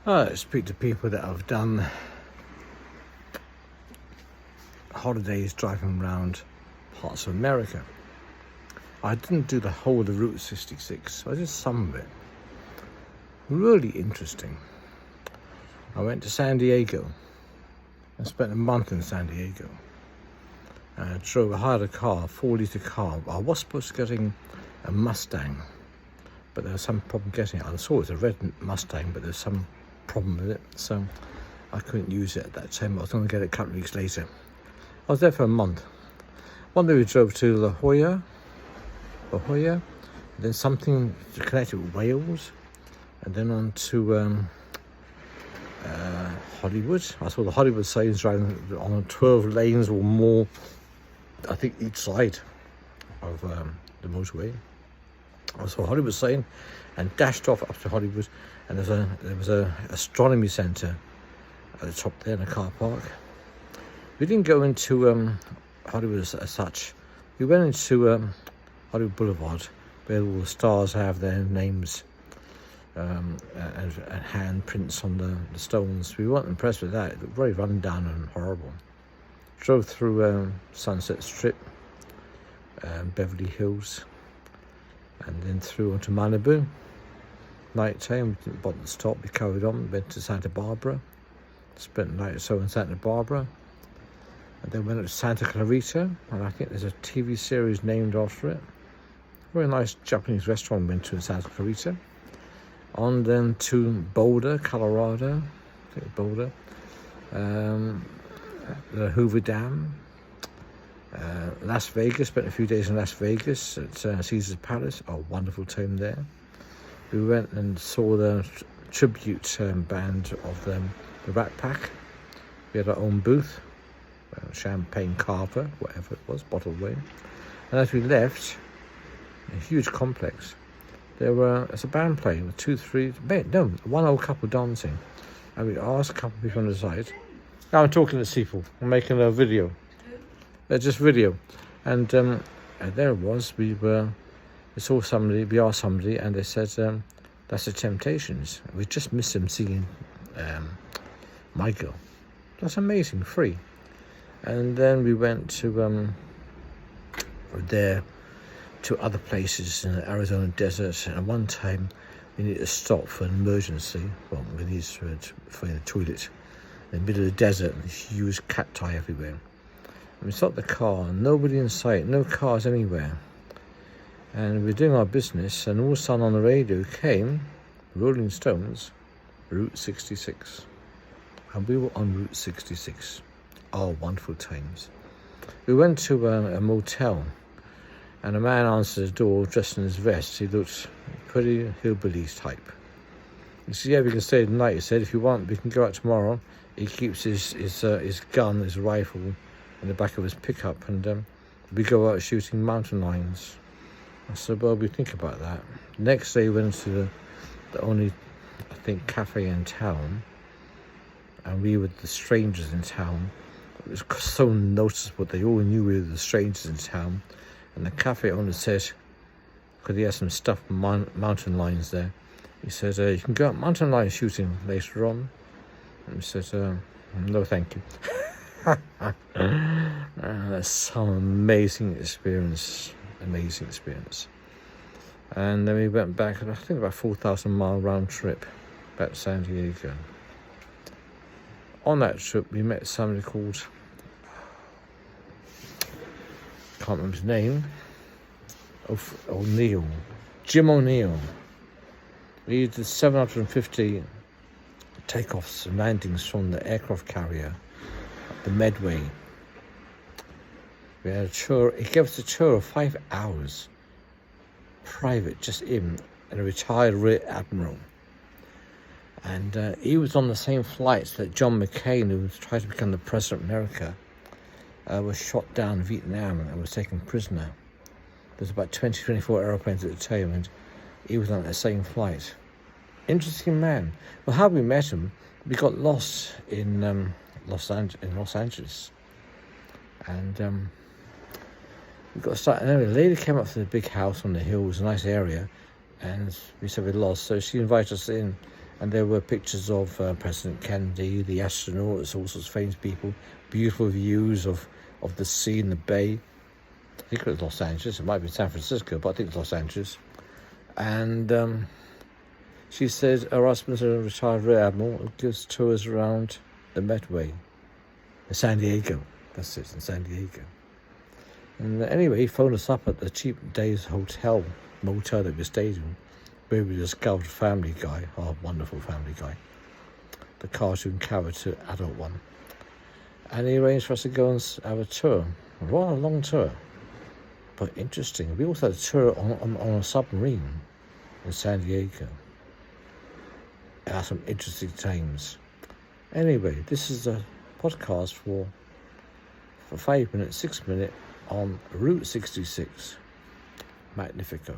I speak to people that have done holidays driving around parts of America. I didn't do the whole of the Route 66, I did some of it. Really interesting. I went to San Diego. I spent a month in San Diego. I hired a car, a 4-litre car. I was supposed to get a Mustang, but there was some problem getting it. I saw it was a red Mustang, but there was some problem with it, so I couldn't use it at that time. I was going to get it a couple of weeks later. I was there for a month. One day we drove to La Jolla, then something connected with Wales, and then on to Hollywood. I saw the Hollywood signs driving on 12 lanes or more, I think each side of the motorway. I saw Hollywood sign and dashed off up to Hollywood, and there was a astronomy centre at the top there in a car park. We didn't go into Hollywood as such. We went into Hollywood Boulevard, where all the stars have their names and handprints on the stones. We weren't impressed with that. It looked very run down and horrible. Drove through Sunset Strip, Beverly Hills, and then through onto Malibu. Night time, we didn't bother to stop. We carried on, went to Santa Barbara, spent a night or so in Santa Barbara, and then went up to Santa Clarita, and I think there's a TV series named after it. Very nice Japanese restaurant went to in Santa Clarita. On then to Boulder, Colorado, I think Boulder, the Hoover Dam, Las Vegas, spent a few days in Las Vegas at Caesar's Palace. Oh, wonderful time there. We went and saw the tribute band of the Rat Pack. We had our own booth, Champagne Carver, whatever it was, bottled wine. And as we left, a huge complex, there's a band playing with one old couple dancing. And we asked a couple of people on the side. Now I'm talking to people, I'm making a video. Just video. And there it was, we asked somebody, and they said, that's the Temptations. We just missed them singing My Girl. That's amazing, free. And then we went to there to other places in the Arizona desert, and one time we needed to stop for an emergency. Well, we needed to find the toilet in the middle of the desert, and huge cacti everywhere. And we stopped the car, nobody in sight, no cars anywhere. And we were doing our business, and all of a sudden on the radio came Rolling Stones, Route 66. And we were on Route 66. Oh, wonderful times. We went to a motel, and a man answered the door dressed in his vest. He looked pretty hillbilly type. He said, yeah, we can stay the night. He said, if you want, we can go out tomorrow. He keeps his gun, his rifle, in the back of his pickup, and we go out shooting mountain lions. I said, well, we think about that. Next day, we went to the only, I think, cafe in town, and we were the strangers in town. It was so noticeable. They all knew we were the strangers in town. And the cafe owner said, because he had some stuffed mountain lions there, he said, you can go out mountain lion shooting later on. And we said, no, thank you. That's some amazing experience. And then we went back, I think about 4,000-mile round trip back to San Diego. On that trip, we met somebody called, can't remember his name, O'Neill, Jim O'Neill. We did 750 takeoffs and landings from the aircraft carrier, the Medway. We had a tour. He gave us a tour of 5 hours, private, just him and a retired rear admiral. And he was on the same flights that John McCain, who tried to become the president of America, was shot down in Vietnam and was taken prisoner. There was about 24 aeroplanes at the time, and he was on that same flight. Interesting man. Well, how we met him, we got lost in Los Angeles. And we got started. Anyway, a lady came up to the big house on the hill. It was a nice area, and we said we'd lost. So she invited us in, And there were pictures of President Kennedy, the astronauts, all sorts of famous people, beautiful views of the sea and the bay. I think it was Los Angeles. It might be San Francisco, but I think it's Los Angeles. And she said her husband's a retired rear admiral who gives tours around the Medway in San Diego. That's it, in San Diego. And anyway, he phoned us up at the Cheap Days motel that we stayed in, where we discovered Family Guy, our wonderful Family Guy, the cartoon character adult one. And he arranged for us to go and have a tour, a rather long tour, but interesting. We also had a tour on a submarine in San Diego. It had some interesting times. Anyway, this is a podcast for 5 minutes, 6 minutes on Route 66. Magnifico.